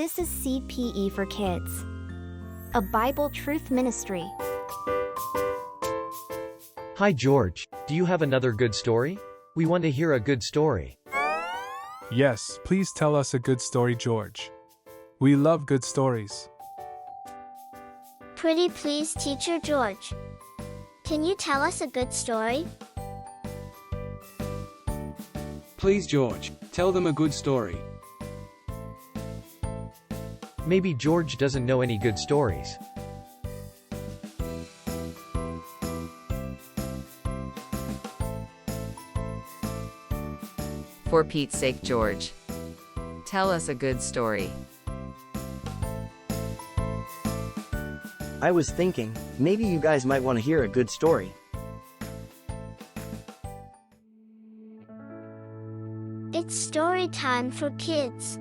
This is CPE for Kids, a Bible truth ministry. Hi George, do you have another good story? We want to hear a good story. Yes, please tell us a good story, George. We love good stories. Pretty please, Teacher George. Can you tell us a good story? Please, George, tell them a good story. Maybe George doesn't know any good stories. For Pete's sake, George. Tell us a good story. I was thinking, maybe you guys might want to hear a good story. It's story time for kids.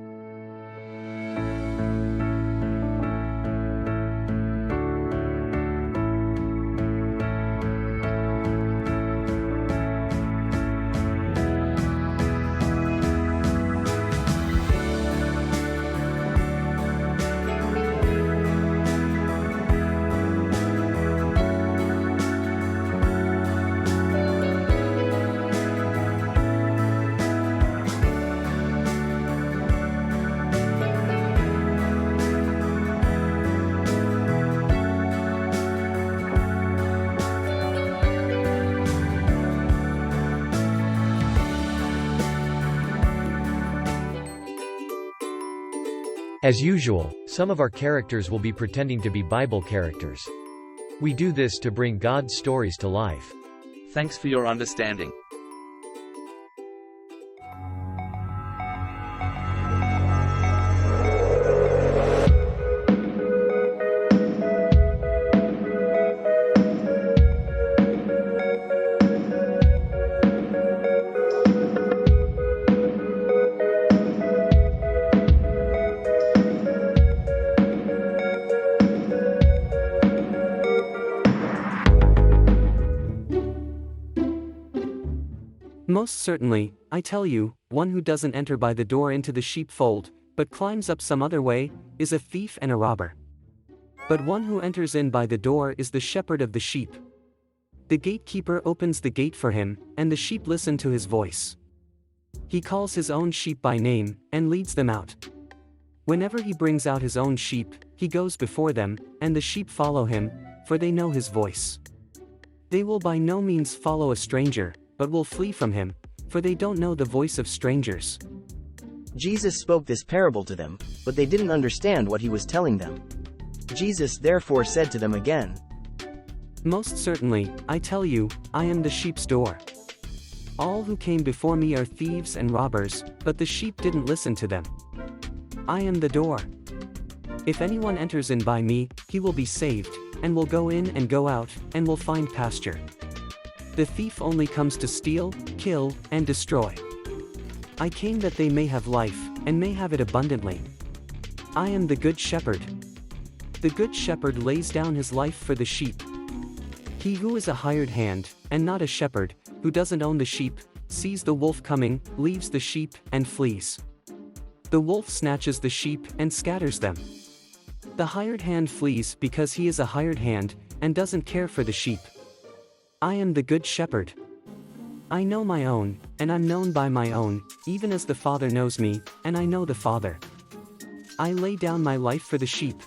As usual, some of our characters will be pretending to be Bible characters. We do this to bring God's stories to life. Thanks for your understanding. Most certainly, I tell you, one who doesn't enter by the door into the sheepfold, but climbs up some other way, is a thief and a robber. But one who enters in by the door is the shepherd of the sheep. The gatekeeper opens the gate for him, and the sheep listen to his voice. He calls his own sheep by name, and leads them out. Whenever he brings out his own sheep, he goes before them, and the sheep follow him, for they know his voice. They will by no means follow a stranger, but will flee from him, for they don't know the voice of strangers. Jesus spoke this parable to them, but they didn't understand what he was telling them. Jesus therefore said to them again, Most certainly, I tell you, I am the sheep's door. All who came before me are thieves and robbers, but the sheep didn't listen to them. I am the door. If anyone enters in by me, he will be saved, and will go in and go out, and will find pasture. The thief only comes to steal, kill, and destroy. I came that they may have life, and may have it abundantly. I am the good shepherd. The good shepherd lays down his life for the sheep. He who is a hired hand, and not a shepherd, who doesn't own the sheep, sees the wolf coming, leaves the sheep, and flees. The wolf snatches the sheep and scatters them. The hired hand flees because he is a hired hand, and doesn't care for the sheep. I am the good shepherd. I know my own, and I'm known by my own, even as the Father knows me, and I know the Father. I lay down my life for the sheep.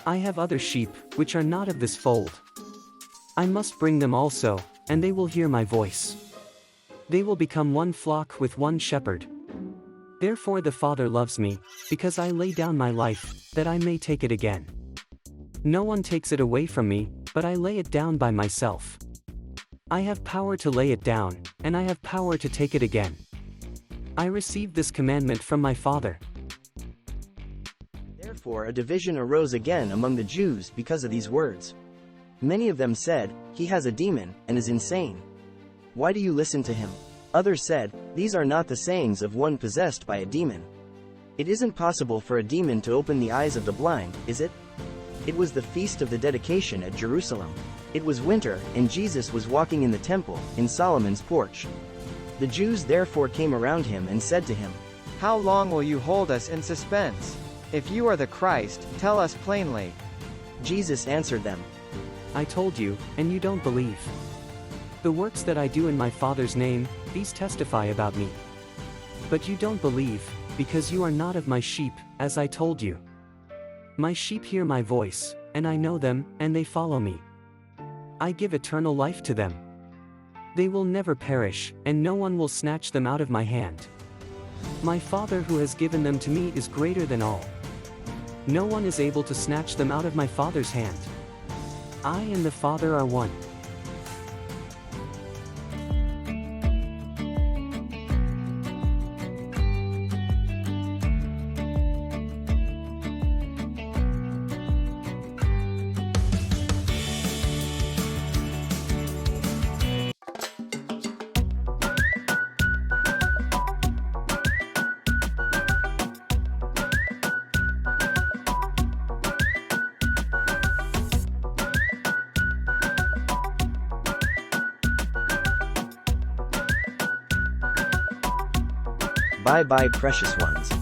I have other sheep, which are not of this fold. I must bring them also, and they will hear my voice. They will become one flock with one shepherd. Therefore the Father loves me, because I lay down my life, that I may take it again. No one takes it away from me, but I lay it down by myself. I have power to lay it down, and I have power to take it again. I received this commandment from my Father. Therefore a division arose again among the Jews because of these words. Many of them said, He has a demon, and is insane. Why do you listen to him? Others said, These are not the sayings of one possessed by a demon. It isn't possible for a demon to open the eyes of the blind, is it? It was the feast of the dedication at Jerusalem. It was winter, and Jesus was walking in the temple, in Solomon's porch. The Jews therefore came around him and said to him, How long will you hold us in suspense? If you are the Christ, tell us plainly. Jesus answered them. I told you, and you don't believe. The works that I do in my Father's name, these testify about me. But you don't believe, because you are not of my sheep, as I told you. My sheep hear my voice, and I know them, and they follow me. I give eternal life to them. They will never perish, and no one will snatch them out of my hand. My Father who has given them to me is greater than all. No one is able to snatch them out of my Father's hand. I and the Father are one. Bye bye, precious ones.